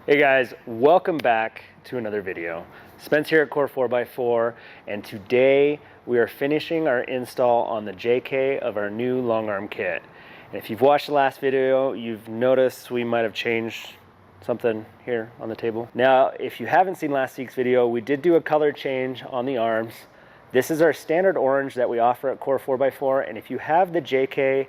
Hey guys, welcome back to another video. Spence here at Core 4x4, and today we are finishing our install on the JK of our new long arm kit. And if you've watched the last video, you've noticed we might have changed something here on the table. Now, if you haven't seen last week's video, we did do a color change on the arms. This is our standard orange that we offer at Core 4x4, and if you have the JK,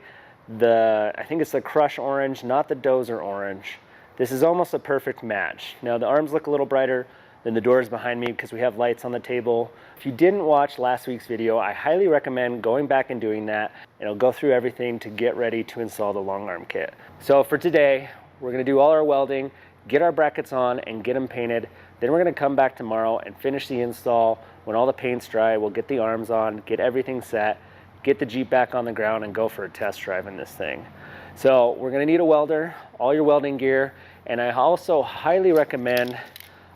I think it's the Crush orange, not the Dozer orange, this is almost a perfect match. Now the arms look a little brighter than the doors behind me because we have lights on the table. If you didn't watch last week's video, I highly recommend going back and doing that. It'll go through everything to get ready to install the long arm kit. So for today, we're gonna do all our welding, get our brackets on and get them painted. Then we're gonna come back tomorrow and finish the install. When all the paint's dry, we'll get the arms on, get everything set, get the Jeep back on the ground and go for a test drive in this thing. So we're gonna need a welder, all your welding gear, and I also highly recommend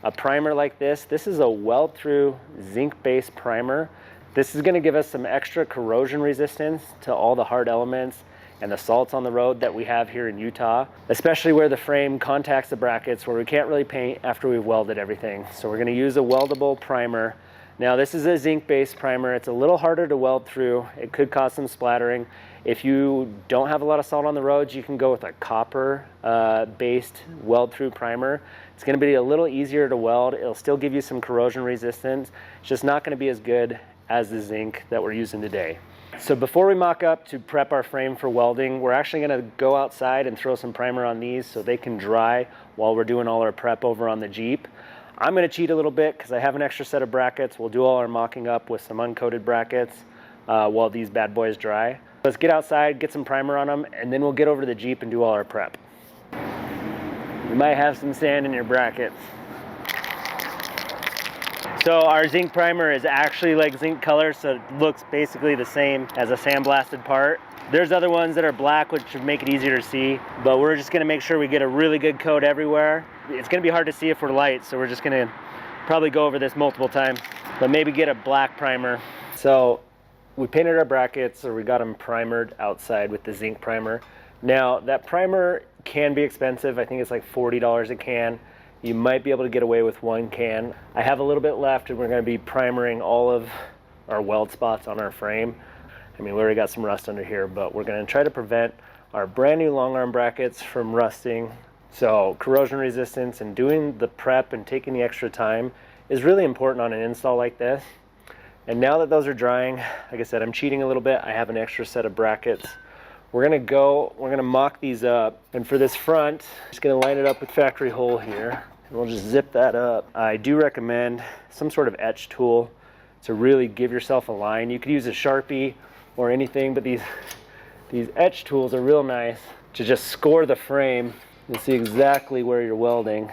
a primer like this. This is a weld through zinc-based primer. This is gonna give us some extra corrosion resistance to all the hard elements and the salts on the road that we have here in Utah, especially where the frame contacts the brackets where we can't really paint after we've welded everything. So we're gonna use a weldable primer. Now this is a zinc-based primer. It's a little harder to weld through. It could cause some splattering. If you don't have a lot of salt on the roads, you can go with a copper-based weld-through primer. It's gonna be a little easier to weld. It'll still give you some corrosion resistance. It's just not gonna be as good as the zinc that we're using today. So before we mock up to prep our frame for welding, we're actually gonna go outside and throw some primer on these so they can dry while we're doing all our prep over on the Jeep. I'm gonna cheat a little bit because I have an extra set of brackets. We'll do all our mocking up with some uncoated brackets while these bad boys dry. Let's get outside, get some primer on them, and then we'll get over to the Jeep and do all our prep. You might have some sand in your brackets. So our zinc primer is actually like zinc color, so it looks basically the same as a sandblasted part. There's other ones that are black, which should make it easier to see, but we're just gonna make sure we get a really good coat everywhere. It's gonna be hard to see if we're light, so we're just gonna probably go over this multiple times, but maybe get a black primer. So we painted our brackets, or we got them primered outside with the zinc primer. Now that primer can be expensive. I think it's like $40 a can. You might be able to get away with one can. I have a little bit left, and we're gonna be primering all of our weld spots on our frame. I mean, we already got some rust under here, but we're gonna try to prevent our brand new long arm brackets from rusting. So corrosion resistance and doing the prep and taking the extra time is really important on an install like this. And now that those are drying, like I said, I'm cheating a little bit. I have an extra set of brackets. We're gonna mock these up. And for this front, just gonna line it up with factory hole here. And we'll just zip that up. I do recommend some sort of etch tool to really give yourself a line. You could use a Sharpie or anything, but these etch tools are real nice to just score the frame and see exactly where you're welding.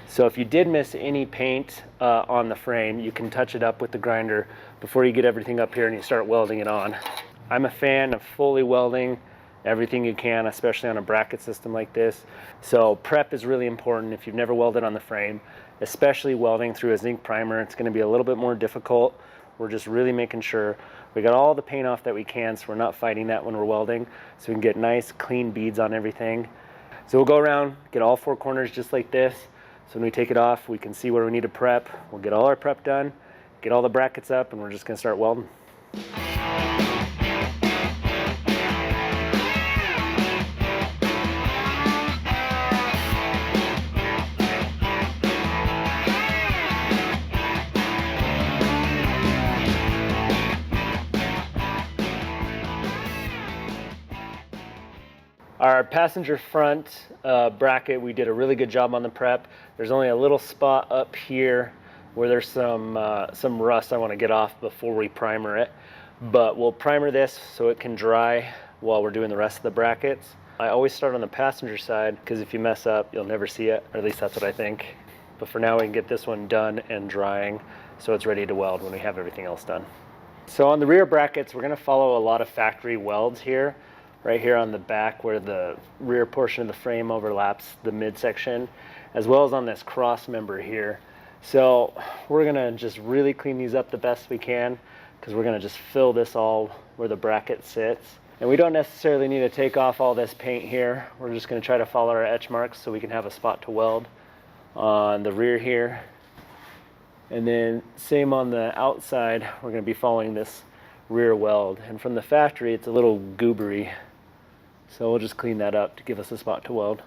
So if you did miss any paint on the frame, you can touch it up with the grinder before you get everything up here and you start welding it on. I'm a fan of fully welding everything you can, especially on a bracket system like this. So prep is really important if you've never welded on the frame, especially welding through a zinc primer. It's gonna be a little bit more difficult. We're just really making sure we got all the paint off that we can, so we're not fighting that when we're welding, so we can get nice clean beads on everything. So we'll go around, get all four corners just like this. So when we take it off, we can see where we need to prep. We'll get all our prep done, get all the brackets up, and we're just gonna start welding. Our passenger front bracket, we did a really good job on the prep. There's only a little spot up here where there's some rust I want to get off before we primer it. But we'll primer this so it can dry while we're doing the rest of the brackets. I always start on the passenger side because if you mess up, you'll never see it, or at least that's what I think. But for now, we can get this one done and drying so it's ready to weld when we have everything else done. So on the rear brackets, we're going to follow a lot of factory welds here. Right here on the back where the rear portion of the frame overlaps the midsection, as well as on this cross member here. So we're gonna just really clean these up the best we can because we're gonna just fill this all where the bracket sits. And we don't necessarily need to take off all this paint here. We're just going to try to follow our etch marks so we can have a spot to weld on the rear here. And then same on the outside, we're going to be following this rear weld. And from the factory, it's a little goobery. So we'll just clean that up to give us a spot to weld.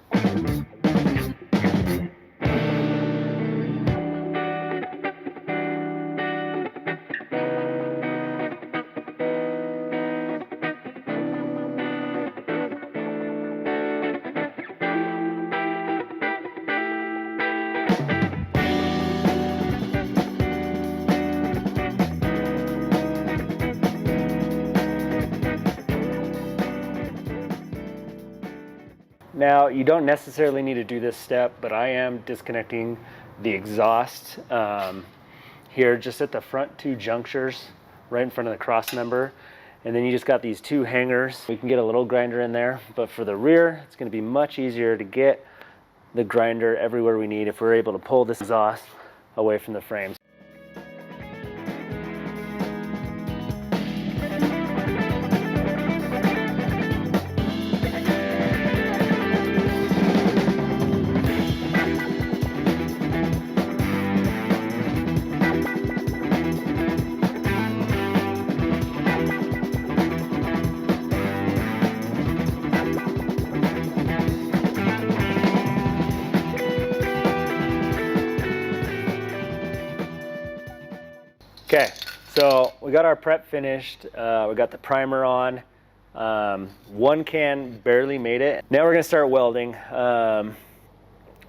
Now, you don't necessarily need to do this step, but I am disconnecting the exhaust here just at the front two junctures right in front of the cross member. And then you just got these two hangers. We can get a little grinder in there, but for the rear, it's going to be much easier to get the grinder everywhere we need if we're able to pull this exhaust away from the frames. Okay, so we got our prep finished. We got the primer on. One can barely made it. Now we're gonna start welding.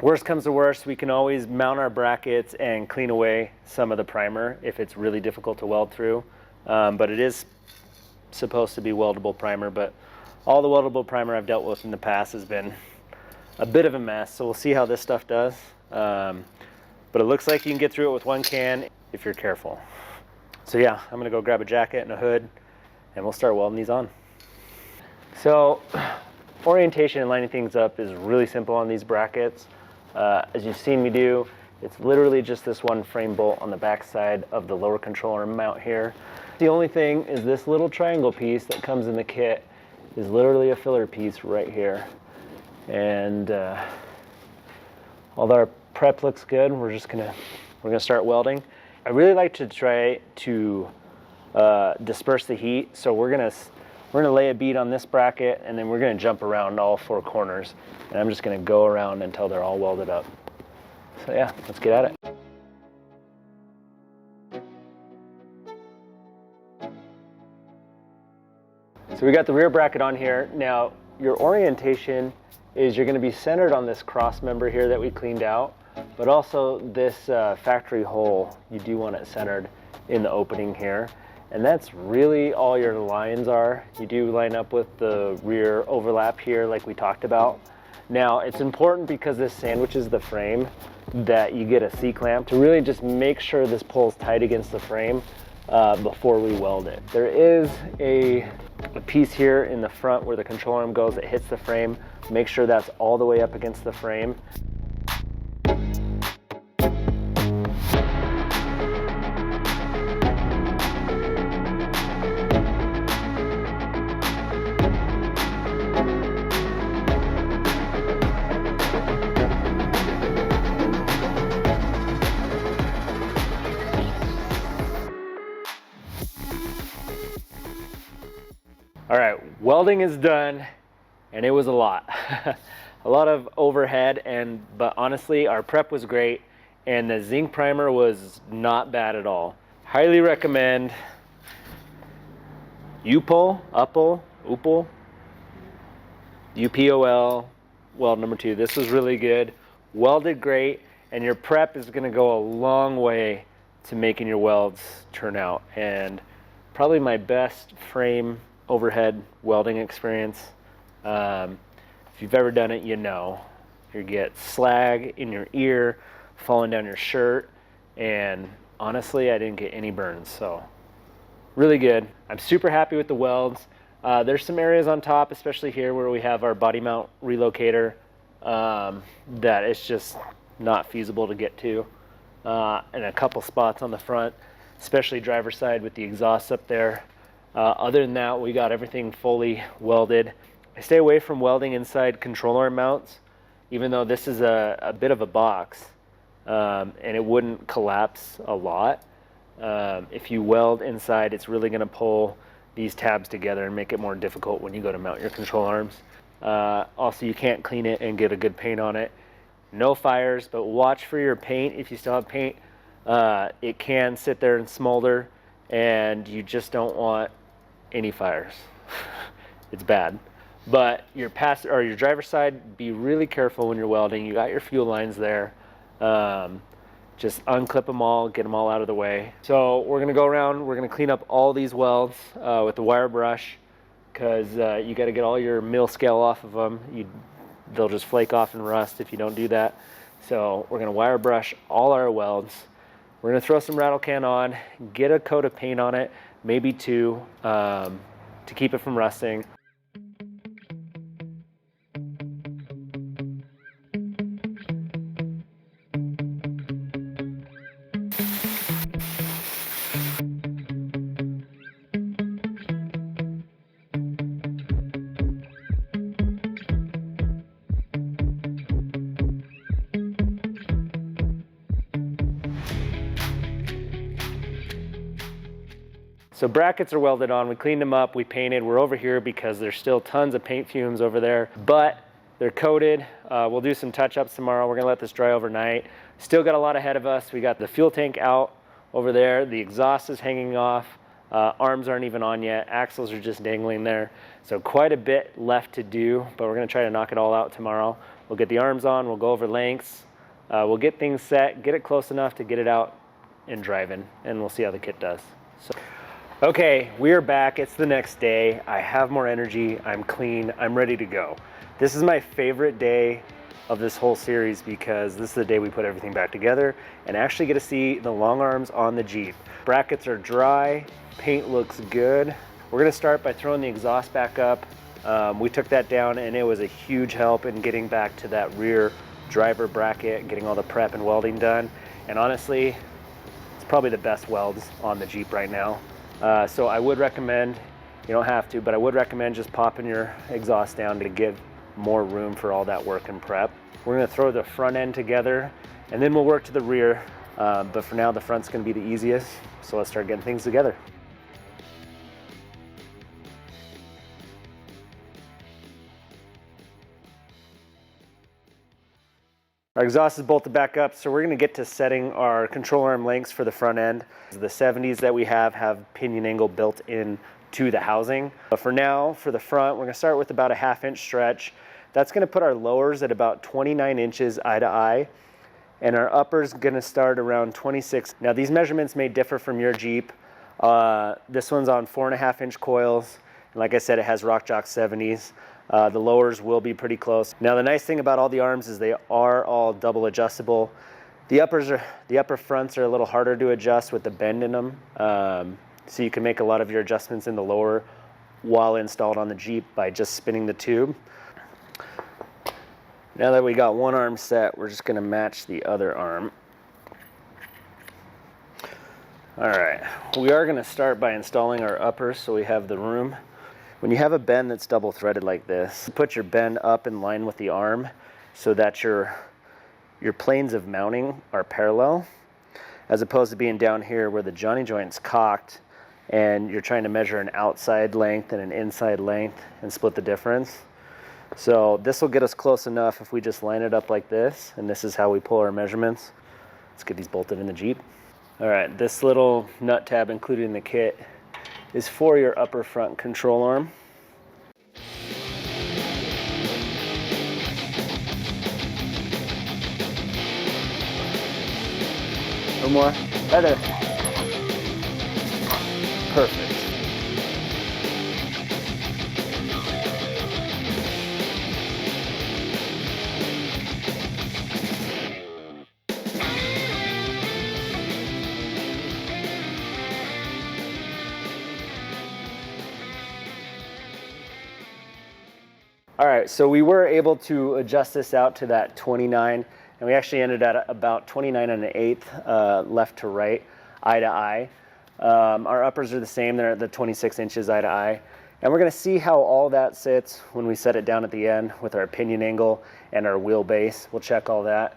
Worst comes to worst, we can always mount our brackets and clean away some of the primer if it's really difficult to weld through. But it is supposed to be weldable primer, but all the weldable primer I've dealt with in the past has been a bit of a mess. So we'll see how this stuff does. But it looks like you can get through it with one can if you're careful. So yeah, I'm gonna go grab a jacket and a hood and we'll start welding these on. So orientation and lining things up is really simple on these brackets. As you've seen me do, it's literally just this one frame bolt on the back side of the lower control arm mount here. The only thing is this little triangle piece that comes in the kit is literally a filler piece right here. And although our prep looks good, we're gonna start welding. I really like to try to disperse the heat, so we're gonna lay a bead on this bracket and then we're gonna jump around all four corners, and I'm just gonna go around until they're all welded up. So yeah, let's get at it. So we got the rear bracket on here. Now your orientation is you're gonna be centered on this cross member here that we cleaned out. But also this factory hole, you do want it centered in the opening here. And that's really all your lines are. You do line up with the rear overlap here like we talked about. Now it's important because this sandwiches the frame that you get a C-clamp to really just make sure this pulls tight against the frame before we weld it. There is a piece here in the front where the control arm goes that hits the frame. Make sure that's all the way up against the frame. All right, welding is done, and it was a lot. A lot of overhead, but honestly, our prep was great, and the zinc primer was not bad at all. Highly recommend UPOL, UPOL, weld number 2. This was really good, welded great, and your prep is gonna go a long way to making your welds turn out. And probably my best frame overhead welding experience. If you've ever done it, you know. You get slag in your ear, falling down your shirt, and honestly, I didn't get any burns, so really good. I'm super happy with the welds. There's some areas on top, especially here where we have our body mount relocator, that it's just not feasible to get to. And a couple spots on the front, especially driver's side with the exhaust up there. Other than that, we got everything fully welded. I stay away from welding inside control arm mounts, even though this is a bit of a box, and it wouldn't collapse a lot. If you weld inside, it's really going to pull these tabs together and make it more difficult when you go to mount your control arms. Also, you can't clean it and get a good paint on it. No fires, but watch for your paint. If you still have paint, it can sit there and smolder, and you just don't want any fires. It's bad. But your your driver's side, be really careful when you're welding. You got your fuel lines there. Just unclip them all, get them all out of the way. So we're gonna go around, we're gonna clean up all these welds with the wire brush, because you gotta get all your mill scale off of them. They'll just flake off and rust if you don't do that. So we're gonna wire brush all our welds. We're gonna throw some rattle can on, get a coat of paint on it, maybe two, to keep it from rusting. So brackets are welded on, we cleaned them up, we painted. We're over here because there's still tons of paint fumes over there, but they're coated. We'll do some touch-ups tomorrow. We're gonna let this dry overnight. Still got a lot ahead of us. We got the fuel tank out over there. The exhaust is hanging off. Arms aren't even on yet. Axles are just dangling there. So quite a bit left to do, but we're gonna try to knock it all out tomorrow. We'll get the arms on, we'll go over lengths. We'll get things set, get it close enough to get it out and driving, and we'll see how the kit does. Okay, we are back. It's the next day. I have more energy. I'm clean. I'm ready to go. This is my favorite day of this whole series because this is the day we put everything back together and actually get to see the long arms on the Jeep. Brackets are dry. Paint looks good. We're gonna start by throwing the exhaust back up. We took that down and it was a huge help in getting back to that rear driver bracket, getting all the prep and welding done. And honestly, it's probably the best welds on the Jeep right now. So I would recommend, you don't have to, but I would recommend just popping your exhaust down to give more room for all that work and prep. We're gonna throw the front end together and then we'll work to the rear. But for now, the front's gonna be the easiest. So let's start getting things together. Our exhaust is bolted back up, so we're gonna get to setting our control arm lengths for the front end. The 70s that we have pinion angle built in to the housing. But for now, for the front, we're gonna start with about a 1/2 inch stretch. That's gonna put our lowers at about 29 inches eye to eye, and our uppers gonna start around 26. Now these measurements may differ from your Jeep. This one's on 4.5 inch coils, and like I said, it has Rock Jock 70s. The lowers will be pretty close. Now the nice thing about all the arms is they are all double adjustable. The upper fronts are a little harder to adjust with the bend in them. So you can make a lot of your adjustments in the lower while installed on the Jeep by just spinning the tube. Now that we got one arm set, we're just gonna match the other arm. All right, we are gonna start by installing our uppers so we have the room. When you have a bend that's double threaded like this, put your bend up in line with the arm so that your planes of mounting are parallel, as opposed to being down here where the Johnny joint's cocked and you're trying to measure an outside length and an inside length and split the difference. So this will get us close enough if we just line it up like this, and this is how we pull our measurements. Let's get these bolted in the Jeep. All right, this little nut tab included in the kit is for your upper front control arm. One more. Better. Perfect. All right, so we were able to adjust this out to that 29, and we actually ended at about 29 1/8 left to right, eye to eye. Our uppers are the same, they're at the 26 inches eye to eye. And we're gonna see how all that sits when we set it down at the end with our pinion angle and our wheelbase. We'll check all that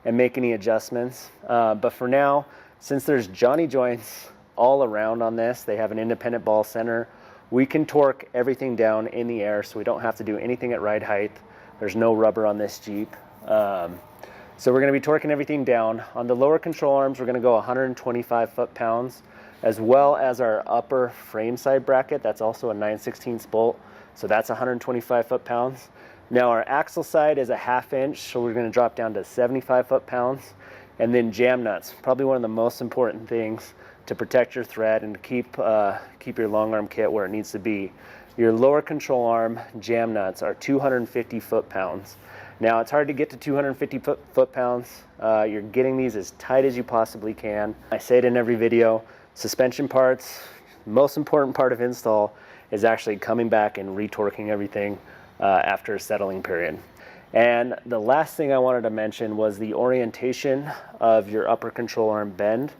and make any adjustments. But for now, since there's Johnny joints all around on this, they have an independent ball center, we can torque everything down in the air so we don't have to do anything at ride height. There's no rubber on this Jeep. So we're gonna be torquing everything down. On the lower control arms, we're gonna go 125 foot-pounds, as well as our upper frame side bracket. That's also a 9/16 bolt, so that's 125 foot-pounds. Now our axle side is a 1/2 inch, so we're gonna drop down to 75 foot-pounds. And then jam nuts, probably one of the most important things to protect your thread and keep your long arm kit where it needs to be. Your lower control arm jam nuts are 250 foot-pounds. Now it's hard to get to 250 foot-pounds. You're getting these as tight as you possibly can. I say it in every video, suspension parts, most important part of install is actually coming back and retorquing everything after a settling period. And the last thing I wanted to mention was the orientation of your upper control arm bend.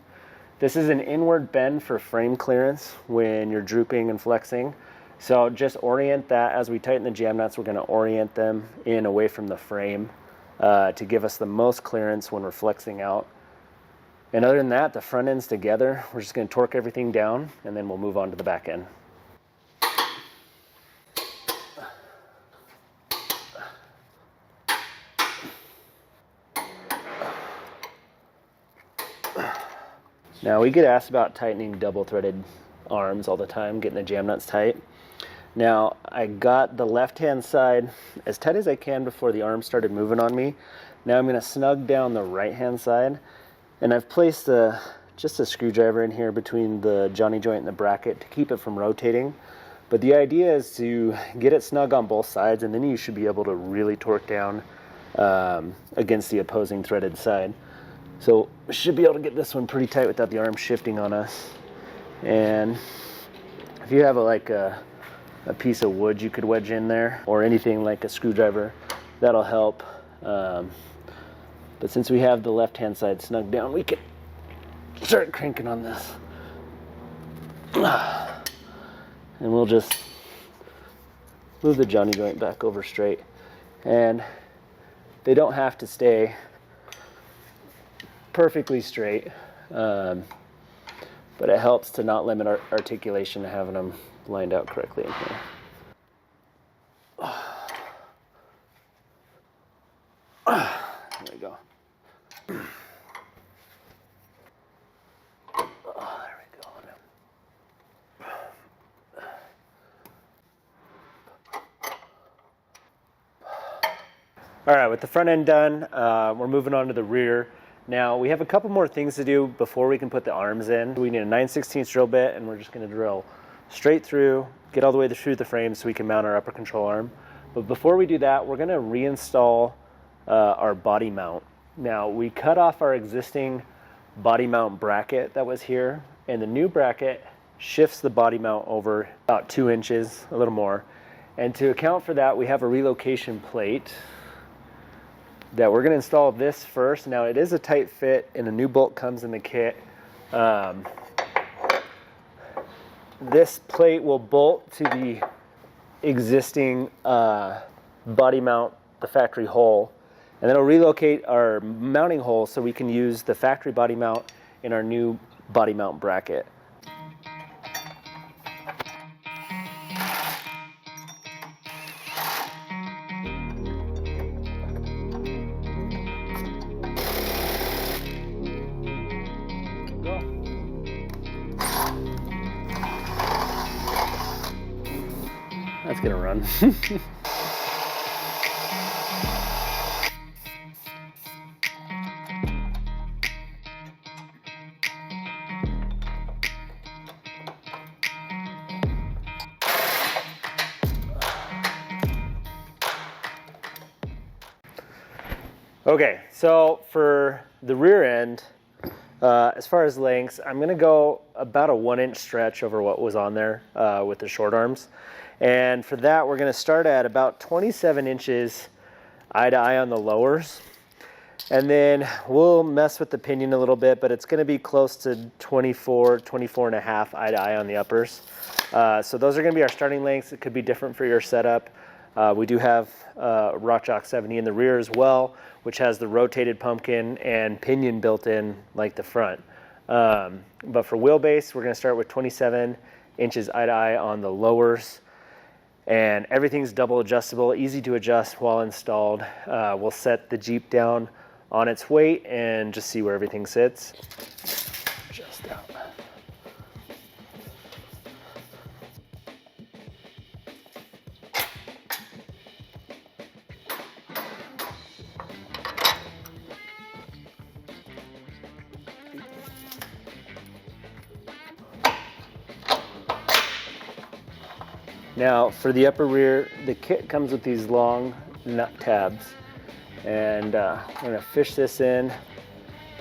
This is an inward bend for frame clearance when you're drooping and flexing. So just orient that. As we tighten the jam nuts, we're gonna orient them in away from the frame to give us the most clearance when we're flexing out. And other than that, the front end's together. We're just gonna torque everything down and then we'll move on to the back end. Now we get asked about tightening double threaded arms all the time, getting the jam nuts tight. Now I got the left hand side as tight as I can before the arm started moving on me. Now I'm gonna snug down the right hand side, and I've placed just a screwdriver in here between the Johnny joint and the bracket to keep it from rotating. But the idea is to get it snug on both sides, and then you should be able to really torque down against the opposing threaded side. So we should be able to get this one pretty tight without the arm shifting on us. And if you have a piece of wood you could wedge in there, or anything like a screwdriver, that'll help. But since we have the left hand side snug down, we can start cranking on this. And we'll just move the Johnny joint back over straight. And they don't have to stay perfectly straight, but it helps to not limit our articulation to having them lined out correctly in here. There we go. All right, with the front end done, we're moving on to the rear. Now, we have a couple more things to do before we can put the arms in. We need a 9/16 drill bit, and we're just gonna drill straight through, get all the way through the frame so we can mount our upper control arm. But before we do that, we're gonna reinstall our body mount. Now, we cut off our existing body mount bracket that was here, and the new bracket shifts the body mount over about 2 inches, a little more. And to account for that, we have a relocation plate that we're going to install this first. Now it is a tight fit and a new bolt comes in the kit. This plate will bolt to the existing body mount, the factory hole, and then it'll relocate our mounting hole so we can use the factory body mount in our new body mount bracket. That's gonna run. Okay, so for the rear end, as far as lengths, I'm gonna go about a 1 inch stretch over what was on there with the short arms. And for that, we're gonna start at about 27 inches eye to eye on the lowers. And then we'll mess with the pinion a little bit, but it's going to be close to 24 and a half eye to eye on the uppers. So those are going to be our starting lengths. It could be different for your setup. We do have RockJock 70 in the rear as well, which has the rotated pumpkin and pinion built in like the front. But for wheelbase, we're going to start with 27 inches eye to eye on the lowers. And everything's double adjustable, easy to adjust while installed. We'll set the Jeep down on its weight and just see where everything sits. Just out. Now for the upper rear, the kit comes with these long nut tabs, and I'm gonna fish this in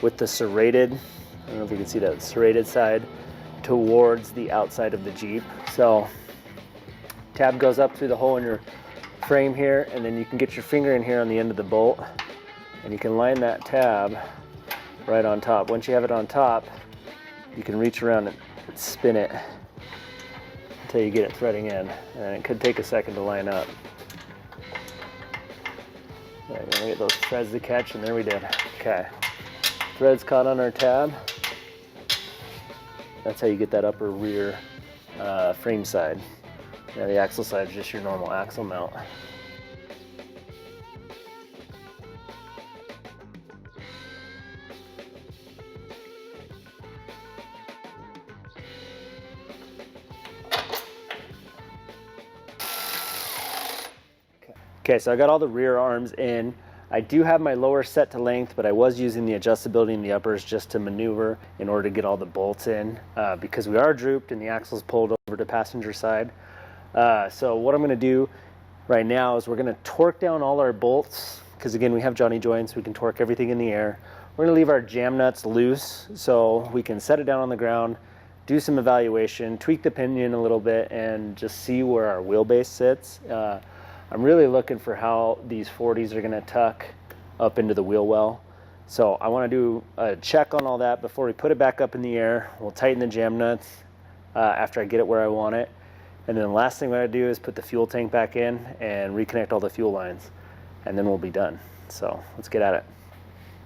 with the serrated, I don't know if you can see that serrated side, towards the outside of the Jeep. So tab goes up through the hole in your frame here, and then you can get your finger in here on the end of the bolt, and you can line that tab right on top. Once you have it on top, you can reach around and spin it until you get it threading in, and it could take a second to line up. Right, we're gonna get those threads to catch, and there we did. Okay, threads caught on our tab. That's how you get that upper rear frame side. Now the axle side is just your normal axle mount. Okay, so I got all the rear arms in. I do have my lower set to length, but I was using the adjustability in the uppers just to maneuver in order to get all the bolts in because we are drooped and the axle's pulled over to passenger side. So what I'm gonna do right now is we're gonna torque down all our bolts, because again, we have Johnny joints, we can torque everything in the air. We're gonna leave our jam nuts loose so we can set it down on the ground, do some evaluation, tweak the pinion a little bit, and just see where our wheelbase sits. I'm really looking for how these 40s are gonna tuck up into the wheel well. So I wanna do a check on all that before we put it back up in the air. We'll tighten the jam nuts after I get it where I want it. And then the last thing we're gonna do is put the fuel tank back in and reconnect all the fuel lines. And then we'll be done. So let's get at it.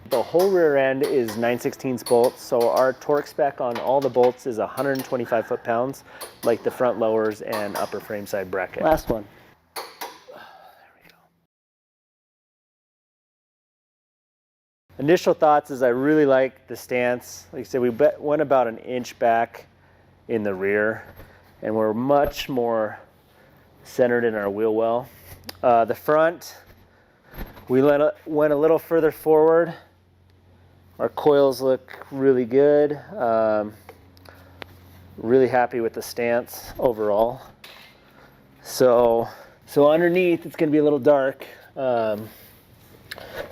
The whole rear end is 9/16 bolts, so our torque spec on all the bolts is 125 foot-pounds, like the front lowers and upper frame side bracket. Last one. Initial thoughts is I really like the stance. Like I said, we went about an inch back in the rear, and we're much more centered in our wheel well. The front, we went a little further forward. Our coils look really good. Really happy with the stance overall. So underneath, it's gonna be a little dark.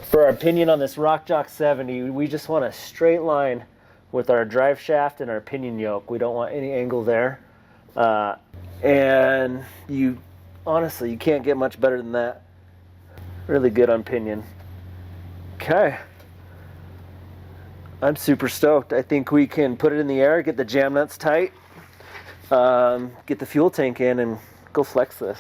For our pinion on this RockJock 70, we just want a straight line with our drive shaft and our pinion yoke. We don't want any angle there. And honestly, you can't get much better than that. Really good on pinion. Okay. I'm super stoked. I think we can put it in the air, get the jam nuts tight, get the fuel tank in, and go flex this.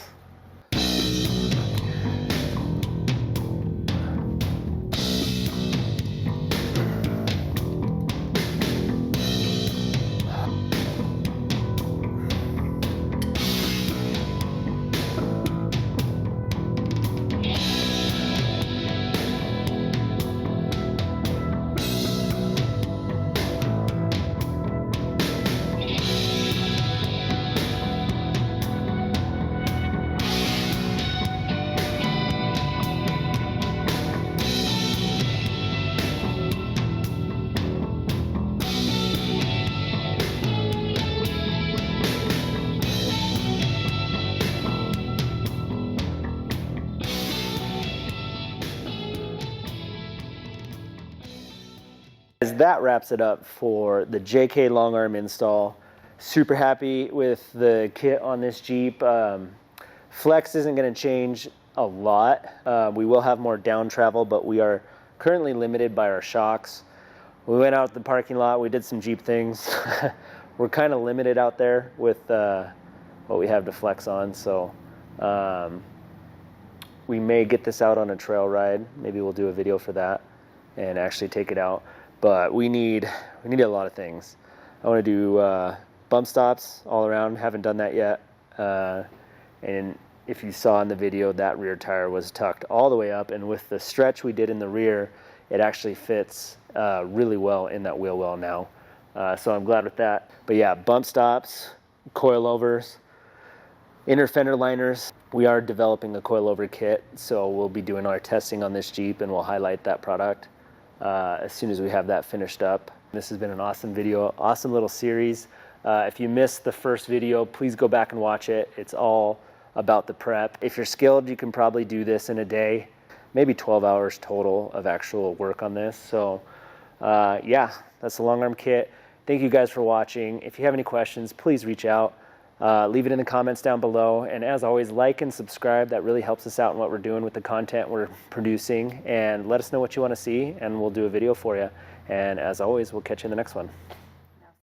That wraps it up for the JK long arm install. Super happy with the kit on this Jeep. Flex isn't going to change a lot. We will have more down travel, but we are currently limited by our shocks. We went out the parking lot, we did some Jeep things. We're kind of limited out there with what we have to flex on, so we may get this out on a trail ride. Maybe we'll do a video for that and actually take it out. But we need a lot of things. I want to do bump stops all around. Haven't done that yet. And if you saw in the video, that rear tire was tucked all the way up, and with the stretch we did in the rear, it actually fits really well in that wheel well now. So I'm glad with that. But yeah, bump stops, coilovers, inner fender liners. We are developing a coilover kit, so we'll be doing our testing on this Jeep, and we'll highlight that product as soon as we have that finished up. This has been an awesome video, awesome little series. If you missed the first video, please go back and watch it. It's all about the prep. If you're skilled, you can probably do this in a day, maybe 12 hours total of actual work on this. So yeah, that's the long arm kit. Thank you guys for watching. If you have any questions, please reach out. Leave it in the comments down below. And as always, like and subscribe. That really helps us out in what we're doing with the content we're producing. And let us know what you want to see, and we'll do a video for you. And as always, we'll catch you in the next one.